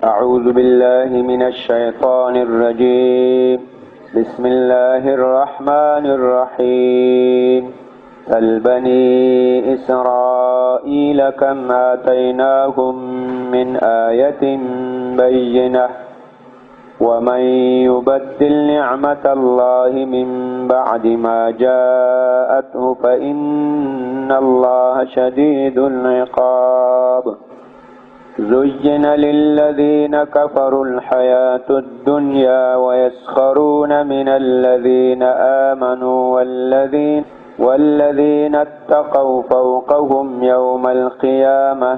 أعوذ بالله من الشيطان الرجيم. بسم الله الرحمن الرحيم. سل بني إسرائيل كم آتيناهم من آية بينة ومن يبدل نعمة الله من بعد ما جاءته فإن الله شديد العقاب. زين للذين كفروا الحياة الدنيا ويسخرون من الذين آمنوا والذين اتقوا فوقهم يوم القيامة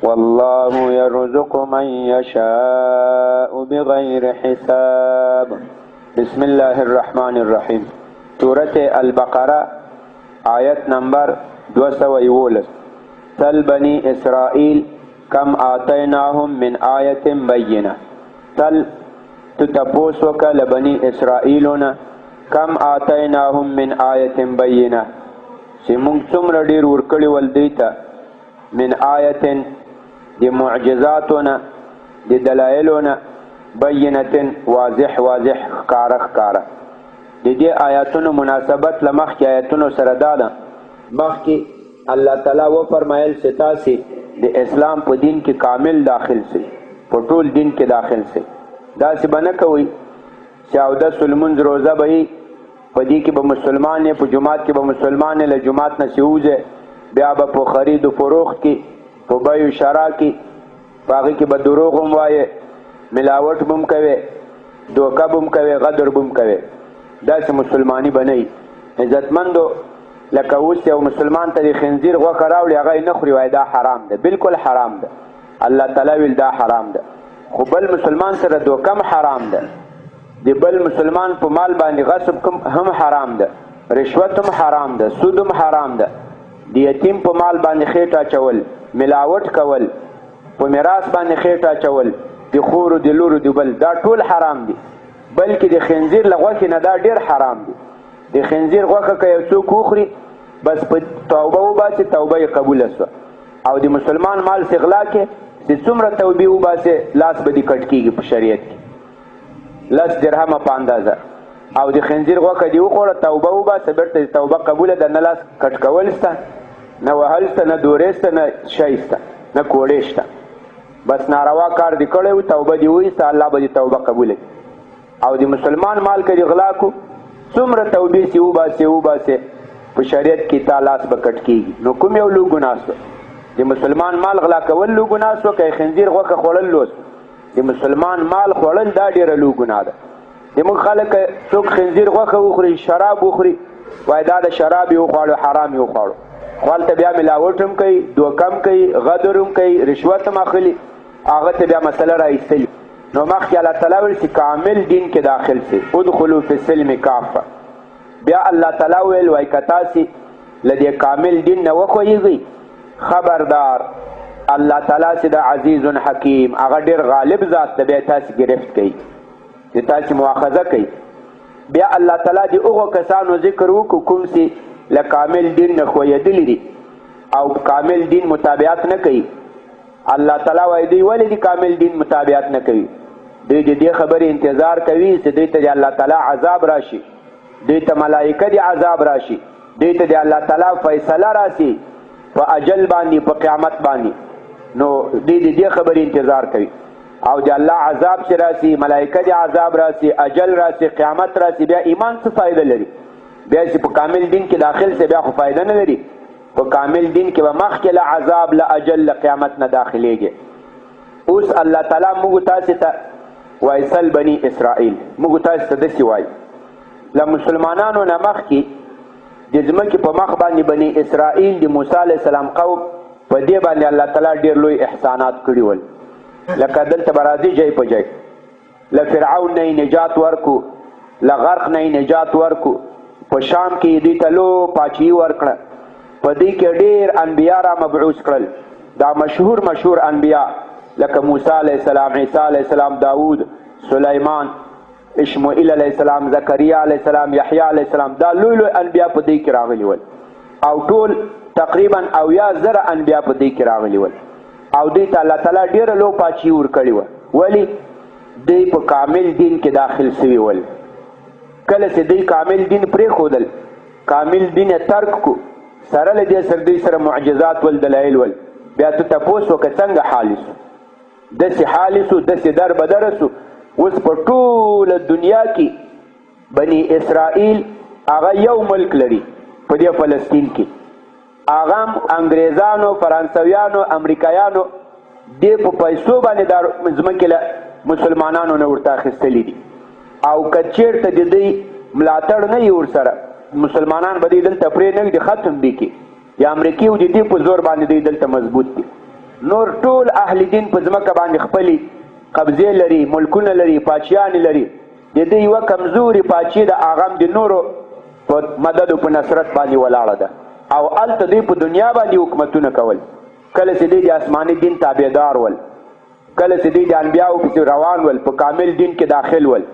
والله يرزق من يشاء بغير حساب. بسم الله الرحمن الرحيم. سورة البقرة آیت نمبر 211. سل بني إسرائيل کم آتیناهم من آیت بینه. سل تتپوس وکا لبنی اسرائیلونا کم آتیناهم من آیت بینه سی مونږ څومره ډیر ورکړي ول دیتا من آیت دی معجزاتونا دی دلائلونا بینتن واضح ښکاره ښکاره. دی آیاتونو مناسبت لمخکې آیاتونو سره داده. مخکې الله تعالی و فرمایل چې تاسې د اسلام په دین کې کامل داخل سي، په ټول دین کې داخل سي. داسې به نه کوئ چې اودس لمونځ روزه به یې په دې کې به مسلمان یې، په جومات کې به مسلمان یې، له جومات نه چې ووځې بیا به په خرید و فروخت کې، په بیو شرا کې، په هغې کې به دروغ هم وایې، ملاوټ به هم کوې، دوکه به هم کوې، غدر به هم کوې. داسې مسلماني به نه وي. عزتمندو لکه اوس یو مسلمان ته د خنزیر غوښه راوړي هغه یې نه خوري، وایي دا حرام ده. بالکل حرام ده. الله تعالی ویل دا حرام ده. خو بل مسلمان سره دوکه هم حرام ده. د بل مسلمان په مال باندې غصب هم حرام ده. رشوت هم حرام ده. سود هم حرام ده. د یتیم په مال باندې خېټه اچول، ملاوټ کول، په میراث باندې خېټه اچول، د خورو د لورو د بل، دا ټول حرام دي. بلکې د خنزیر له غوښې نه دا ډېر حرام دي. د خنزیر غوښه که یو څوک وخوري بس په توبه وباسي، توبه یې قبوله شوه. او د مسلمان مال چې غلا کې چې څومره توبې وباسي لاس به دې کټ کېږي په شریعت کې، 10 درهمه په اندازه. او د خنزیر غوښه دې وخوړه، توبه وباسه، بېرته دې توبه قبوله ده. نه لاس کټ کول شته، نه وهل شته، نه دورې شته، نه شی شته، نه کوړې شته. بس ناروا کار دې کړی و، توبه دې وایسته، الله به دې توبه قبوله کړي. او د مسلمان مال که دې غلا کو څومره توبې چې وباسې په شریعت کې تا لاس به کټ کېږي. نو کوم یو لوی ګناه شو؟ د مسلمان مال غلا کول لوی ګناه شو که خنزیر غوښه خوړل لوی شو؟ د مسلمان مال خوړل دا ډېره لوی ګناه ده. زموږ خلک څوک خنزیر غوښه وخوري، شراب وخوري، وایي دا د شراب یې وخواړو، حرام یې وخواړو. خو هلته بیا ملاوټ هم کوي، دوکه هم کوي، غدر هم کوي، رشوت هم اخلي، هغه ته بیا مسله راایستلي. نو مخکې الله تعالی ویل چې کامل دین کې داخل سي، ادخلوا فی السلم کافه. بیا الله تعالی ویل وای که تاسې له دې کامل دین نه وښویږئ خبردار الله تعالی چې د عزیز حکیم هغه ډېر غالب ذات ده، بیا تاسې ګرفت کوي، چې تاسې مواخذه کوي. بیا الله تعالی د هغو کسانو ذکر وکړو کوم چې له کامل دین نه ښویېدلي دي او کامل دین متابعت نه کوي. الله تعالی وایي دوی ولې د کامل دین متابعت نه کوي؟ دوی د دې خبرې انتظار کوي چې دوی ته د الله تعالی عذاب راشي، دوی ته ملائکه دی عذاب راشي، دوی ته د الله تعالی فیصله راشي په اجل باندې، په قیامت باندې. نو دوی د دې خبرې انتظار کوي. او د الله عذاب چې راشي، ملائکه دی عذاب راشي، اجل راشي، قیامت راشي، بیا ایمان څه فایده لري؟ بیا چې په کامل دین کې داخل سي بیا خو فایده نه لري. په کامل دین کې به مخکې له عذاب، له اجل، له قیامت نه داخلېږي. اوس الله تعالی موږ تاسې ته وایي سل بني اسرائیل، موږ تاسې ته داسې وایي له مسلمانانو نه مخکې د ځمکې په مخ باندې بني اسرائیل د موسی علیه السلام قوم په دې باندې الله تعالی ډېر لوی احسانات کړي ول. لکه دلته به راځي جای په جای، له فرعون نه یې نجات ورکو، له غرق نه یې نجات ورکو، په شام کې یې دوی ته لوی پاچاهي ورکړه، په دې کې ډېر انبیا را مبعوث کړل. دا مشهور انبیا لکه موسی علیه السلام، عیسی علیه السلام، داود، سلیمان، اشمعیل علیه السلام، زکریا علیه السلام، یحیی علیه السلام، دا لوی انبیا په دې کې راغلي ول. او ټول تقریبا 80,000 انبیا په دې کې راغلي ول. او دوی ته الله تعالی ډېره لوی پاچاهي ورکړې وه. ولی دوی په کامل دین کې داخل سوي ول. کله چې دوی کامل دین پرېښودل، کامل دین یې ترک کو، سره له دې سره دوی سره معجزات ول، دلایل ول، بیا ته تپوس وکړه څنګه حال سو؟ داسې حال سو، داسې در بدره سو. اوس په ټوله دنیا کې بني اسرائیل هغه یو ملک لري په دې فلسطین کې، هغه هم انګریزانو، فرانسویانو، امریکایانو دې په پیسو باندې دا ځمکې له مسلمانانو نه ورته اخیستلي دي. او که چېرته د دوی ملاتړ نه وي ورسره، مسلمانان به دوی دلته پرې نه وي، ختم به کړي. د امریکې او د دې په زور باندې دوی دلته مضبوط دي. نور ټول اهل دین په ځمکه باندې خپلې قبضې لري، ملکونه لري، پاچیانې لري. د دوی یوه کمزوري پاچي د هغه هم د نورو په مدد او په نصرت باندې ولاړه ده. او هلته دوی په دنیا باندې حکومتونه کول. کله چې دوی د آسماني دین تابعدار ول، کله چې دوی د انبیاو پسې روان ول، په کامل دین کې داخل ول.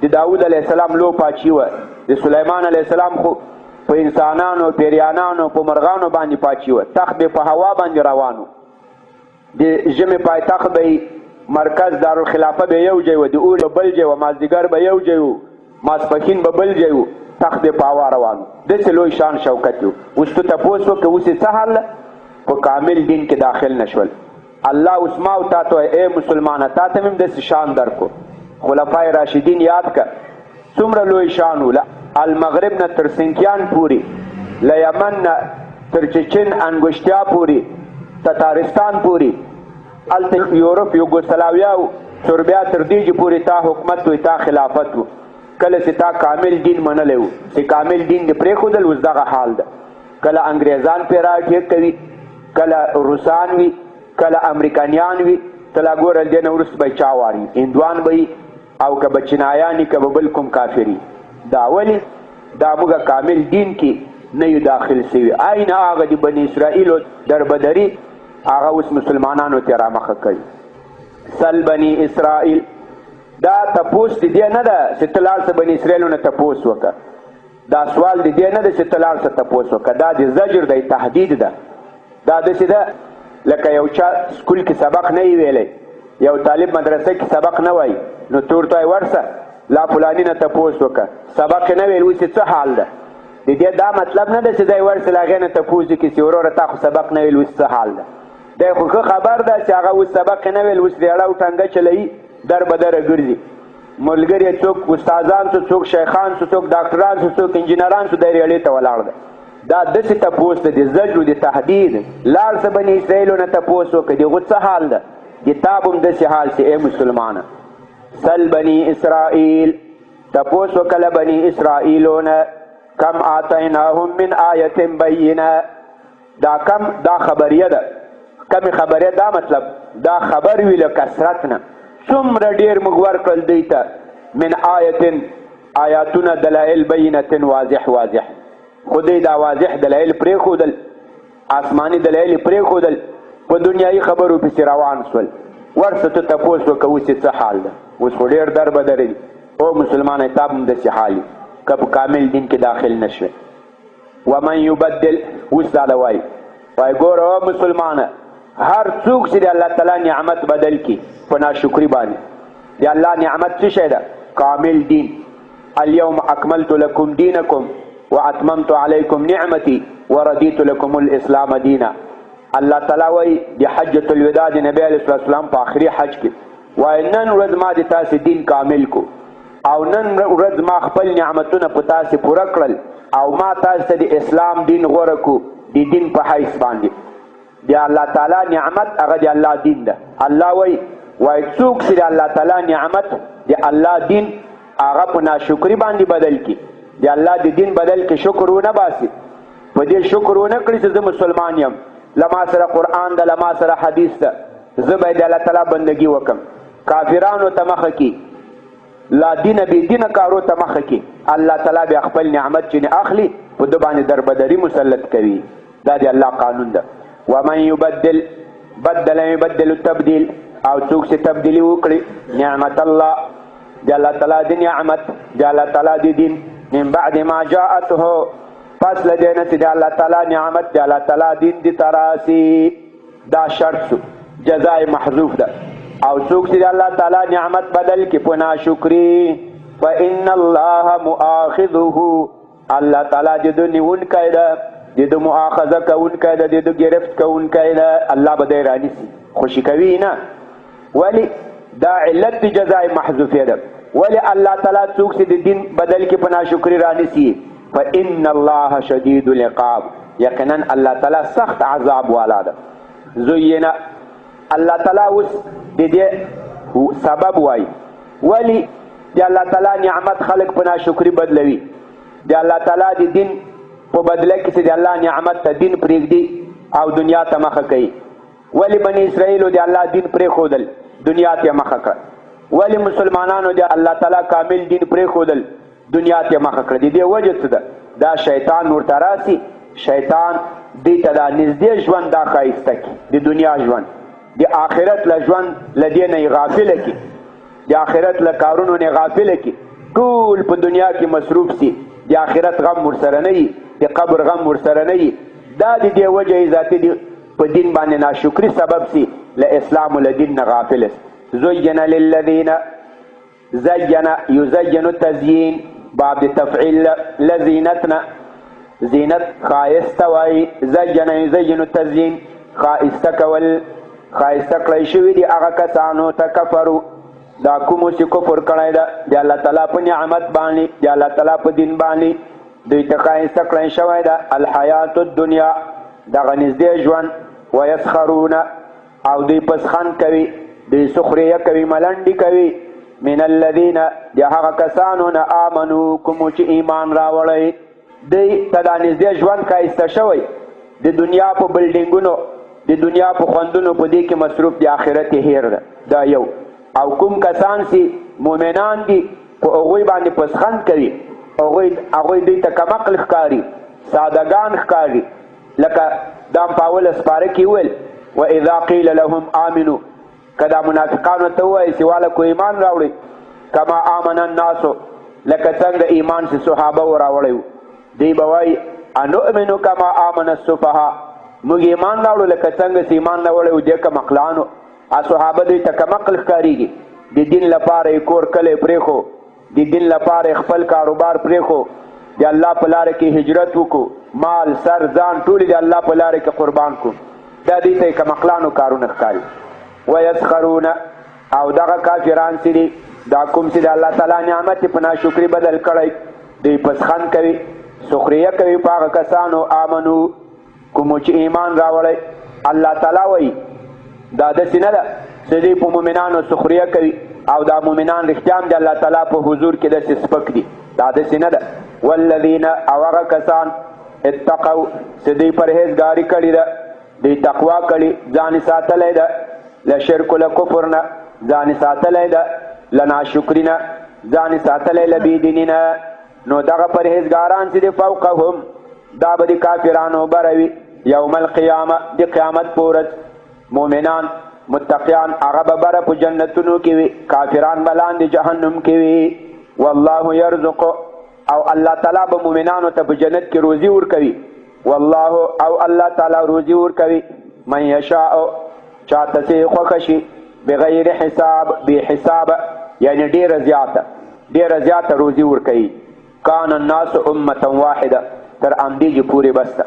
د داود علیه السلام لو پاچي وه، د سلیمان علیه السلام خو په انسانانو، پیریانانو، په مرغانو باندې پاچي وه. تخت به په هوا باندې روانو. د ژمې پایتخت به مرکز دارالخلافه به یو ځای و، د اور به بل ځای و، مازدیګر به یو ځای و، ماسپښین به بل ځای و، تخت به په هوا روانو. داسې لوی شان شوکت و. اوس ته تپوس وکړه اوس یې څه حال ده؟ په کامل دین کې داخل نشول. الله اوس ما او تا ته وایي ای مسلمانه، تا ته مې هم داسې شان درکړو. خلفای راشدین یاد که څومره لوی شان و، له المغرب نه تر سنکیان پورې، له یمن نه تر چچن انګوشتیا پورې، تتارستان پورې، هلته یورپ یوګوسلاویا و، سربیا تر دیجې پورې تا حکومت و، تا خلافت و. کله چې تا کامل دین منلی و، چې کامل دین دې پرېښودل، اوس دغه حال ده. کله انګریزان پرې راټیک کوي، کله روسان وي، کله امریکانیان وي. ته لا ګوره دې نه وروسته به چا واري، هندوان به وي او که به چینایان وي، که به بل کوم کافر وي. دا ولې؟ دا موږ کامل دین کې نه یو داخل سوي. عین هغه د بني اسرائیلو دربدري هغه اوس مسلمانانو ته رامخه کوي. سل بني اسرائیل، دا تپوس د دې نه ده چې ته لاړ شه بني اسرائیلو نه تپوس وکړه. دا سوال د دې نه ده چې ته لاړ شه تپوس وکړه. دا د زجر دی، تهدید ده. دا داسې ده لکه یو چا سکول کې سبق نه وي ویلی، یو طالب مدرسه کې سبق نه وایي، نو ته ورته وایي ورشه لا فلاني نه تپوس وکړه، سبق یې نه ویل، اوس یې څه حال ده؟ د دې دا مطلب نه ده چې دی ورشه له هغې نه تپوس وکړي چې وروره تا خو سبق نه ویل، اوس څه حال ده؟ دی خو ښه خبر ده چې هغه اوس سبق یې نه ویل، اوس ریړه او ټنګه چلوي، در بدره ګرځي. ملګري څوک استادان شو، څوک شیخان شو، څوک ډاکټران شو، څوک انجینران شو، دی ریړې ته ولاړ ده. دا داسې تپوس ده، د زجر د تهدید. لاړ شه بني اسرائیلو نه تپوس وکړه، د هغو څه حال ده؟ کتاب هم داسې حال چې ای مسلمانه. سل بني اسرائیل، تپوس وکړه بني اسرائیلو نه، کم آتیناهم من آیت بینه. دا کم، دا خبریه ده. کمی خبریه دا مطلب، دا خبر وي له کثرت نه. څومره ډېر موږ ورکړل دوی ته من آیت، آیاتونه، دلایل بینة واضح واضح. خو دوی دا واضح دلایل پرېښودل، آسماني دلایل پرېښودل، په دنیایي خبرو پسې روان شول. ورسه ته تپوس وکړه اوس یې څه حال ده؟ اوس خو ډېر در بدرې دي. او مسلمانه تا هم داسې حال وي که په کامل دین کې داخل نه شوې. ومن یبدل، اوس دا ده وایي ګوره او مسلمانه، هر څوک چې د الله تعالی نعمت بدل کړي په ناشکري باندې، د الله نعمت څه شی ده؟ کامل دین. اليوم اکملت لکم دینکم واتممت علیکم نعمتی ورضیت لکم الاسلام دینا. الله تعالی وایي د حجة الوداع د نبی علیه السلام په آخري حج کې وایي نن ورځ ما د تاسې دین کامل کو، او نن ورځ ما خپل نعمتونه په تاسې پوره کړل، او ما تاسو ته د اسلام دین غوره کو د دین په حیث باندې. د الله تعالی نعمت هغه د الله دین ده. الله وایي څوک چې د الله تعالی نعمت د الله دین هغه په ناشکري باندې بدل کړي، د الله د دین بدل کې شکر ونه باسي، په دې شکر ونه کړي چې زه مسلمان یم، لما سره قرآن ده، لما سره حدیث ده، زه باید د الله تعالی بندگی وکم. کافرانو ته مخه کړي، لا دینه بې دینه کارو ته مخه کړي، الله تعالی بیا خپل نعمت چې نه اخلي په ده باندې دربدري مسلط کوي. دا د الله قانون ده. ومن یبدل، بدل یبدل التبدیل، او څوک چې تبدیلي وکړي نعمت الله، د الله تعالی د نعمت، د الله تعالی د دین، من بعد ما جاءته، پس له دې نه چې د الله تعالی نعمت، د الله تعالی دین د تراسي، دا شرط شو، جزای محذوف ده. او څوک چې الله تعالی نعمت بدل کې په ناشکري فإن الله مؤاخذه الله تعالی دې د نیونکی ده دې د مؤاخذه کوونکی ده دې د گرفت کوونکی ده الله به دی رانیسي خوشي کوي نه ولی دا علت د جزای محذوفه ده ولی الله تعالی څوک چې د دین بدل کې په ناشکري رانیسي فإن الله شدید العقاب یقینا الله تعالی سخت عذاب والا ده زوینا الله تعالی اوس د دې سبب وای ولی د الله تعالی نعمت خلق په ناشکری بدلوي د الله تعالی د دین په بدله کې چې د الله نعمت ته دین پرېږدي او دنیا ته مخه کوي ولی بني اسرائیل د الله دین پرېښودل دنیا ته مخه کړه ولی مسلمانانو د الله تعالی کامل دین پرېښودل دنیا ته مخه کړه د دې وجه څه ده دا شیطان ورته راسي شیطان دې ته دا نږدې ژوند دا ښایسته کړي د دنیا ژوند د آخرت له ژوند له دې نه یې غافله کړي د آخرت له کارونو نه غافله کړي ټول په دنیا کې مصروف سي د آخرت غم ورسره نه وي د قبر غم ورسره نه وي دا د دې وجه یې ذاتي په دین باندې ناشکري سبب سي له اسلام له دین نه غافل زین للذین زین یزین التزیین باب د تفعیل لزینتنا زینت خایسته وای زین یزین التزیین خایسته کول خایسته کړی شوي دي هغه کسانو ته کفرو دا کومو چې کفر کړی ده د الله تعالی په نعمت باندې د الله تعالی په دین باندې دوی ته خایسته کړی شوی ده الحیات الدنیا دغه نږدې ژوند ویسخرون او دوی پسخند کوي دوی سخریه کوي ملنډې کوي من الذین د هغه کسانو نه آمنو کومو چې ایمان راوړی دوی ته دا نږدې ژوند ښایسته شوی د دنیا په بلډینګونو د دنیا په خوندونو په دې کې مصروف د آخرت هیر ده دا یو او کوم کسان چې مؤمنان دي په هغوی باندې پسخند کوي هغوی دوی ته کمقل ښکاري سادهګان ښکاري لکه دا په اوله سپاره کې وویل واذا قیل لهم آمنو که دا منافقانو ته ووایي چې والکو ایمان راوړئ کما آمن الناسو لکه څنګه ایمان چې صحابه و راوړی و دوی به وایي انؤمنو کما آمن السفها موږ ایمان راوړو لکه څنګه چې ایمان راوړی و دې کمقلانو صحابه دوی ته کمقل ښکارېږي د دین لپاره یې کور کلی پرېښو د دین لپاره یې خپل کاروبار پرېښو د الله په لاره کې هجرت وکړو مال سر ځان ټولې د الله په لاره کې قربان کړو دا دوی ته یې کمقلانو کارونه ښکاري ویسخرون او دغه کافران چې دي دا کوم چې د الله تعالی نعمت یې په ناشکري بدل کړی دوی پسخند کوي سخریه کوي په هغه کسانو آمنو کومو چې ایمان راوړی الله تعالی وایي دا داسې نه ده چې دوی په مؤمنانو سخریه کوي او دا مؤمنان رښتیا هم د الله تعالی په حضور کې داسې سپک دي دا داسې نه ده والذین او هغه کسان اتقوا چې دوی پرهیزګاري کړې ده دوی تقوا کړي ځان ساتلی ده له شرک له کفر نه ځان ساتلی ده له ناشکري نه ځان ساتلی له بېدیني نه نو دغه پرهیزګاران چې دي فوقهم دا به د کافرانو بره وي یوم القیامه د قیامت په ورځ مؤمنان متقیان هغه به بره په جنتونو کې وي کافران به لاندې جهنم کې وي والله یرزق او الله تعالی به مؤمنانو ته په جنت کې روزي ورکوي والله او الله تعالی روزي ورکوي من یشاء چاته چې خوښه شي بغیر حساب بې حسابه یعنی ډېره زیاته روزي ورکوي کان الناس امة واحده تر اندیجې پورې بسته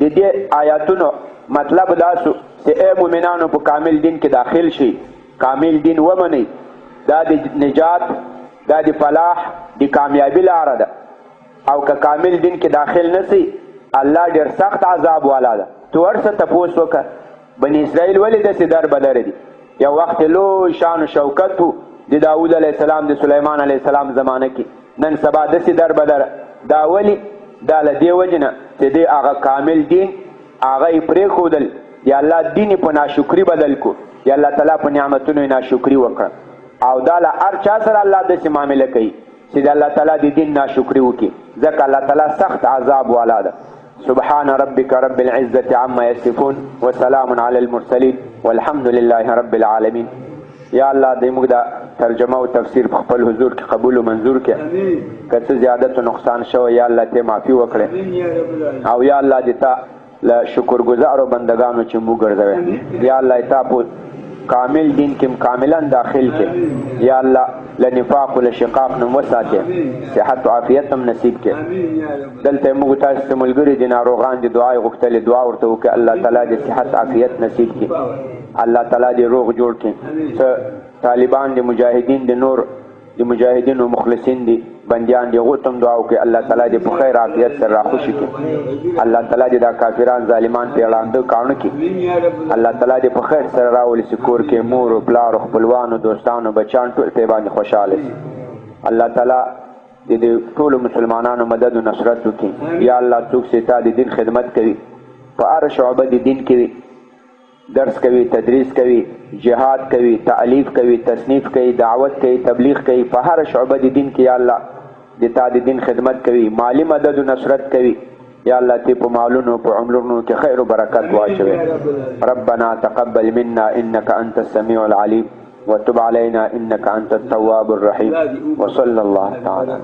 د دې آیاتونو مطلب دا سو چې ای مؤمنانو په کامل دین کې داخل شي کامل دین ومنئ دا د نجات دا د فلاح د کامیابی لاره ده او که کامل دین کې داخل نسی الله ډېر سخت عذاب والا ده تو ورڅه تپوس وکړه بني اسرائیل ولې داسې در بدر دي یو وخت لوی شان و شوکت و د داود علیه السلام د سلیمان علیه السلام زمانه کې نن سبا داسې در بدر دا ولې دا له دې وجې نه چې دی هغه کامل دین هغه یې پرېښودل د الله دین یې په ناشکري بدل کړو د الله تعالی په نعمتونو یې ناشکري وکړه او دا له هر چا سره الله داسې معامله کوي چې د الله تعالی د دین ناشکري وکړي ځکه الله تعالی سخت عذاب والا ده سبحان ربك رب العزة عما يصفون وسلام على المرسلين والحمد لله رب العالمين یا الله دې موږ دا ترجمه او تفسیر په خپل حضور کې قبول او منظور کړي که څه زیادت او نقصان شوی یا الله ته معافي وکړي او یا الله دې تا له شکر گزارو بندگانو چې موږ ګرځوي یا الله تا په کامل دین کې کاملا داخل کې یا الله لنفاق ولشقاق نو وساته صحت او عافیت هم نصیب کې دلته موږ تاسو ته ملګری دي ناروغان دي دعای غوښتل دعا ورته وکړه الله تعالی دې صحت عافیت نصیب کړي الله تعالی دې روغ جوړ کړي طالبان دي مجاهدین دي نور دي مجاهدین او مخلصین دي بندیان دي غوتم دعا وکړي الله تعالی دې په خیر عافیت سره راخوشي کړي الله تعالی دې دا کافران ظالمان په اړاند کانو کړي الله تعالی دې په خیر سره راولي سکور کې مور او پلار او خپلوان او دوستان او بچان ټول په باندې خوشاله شي الله تعالی دې ټول مسلمانانو مدد او نصرت وکړي یا الله څوک چې تا د دین خدمت کوي په هر شعبه د دین کې درس کوي تدریس کوي جهاد کوي تعلیف کوي تصنیف کوي دعوت کوي تبلیغ کوي په هر شعبه د دین کې یا الله د تا د دین خدمت کوي مالی مدد او نصرت کوي یا الله تی په مالونو په عمرونو کې خیر او برکت واچوي ربنا تقبل منا انك انت السميع العليم وتب علينا انك انت التواب الرحيم وصلى الله تعالى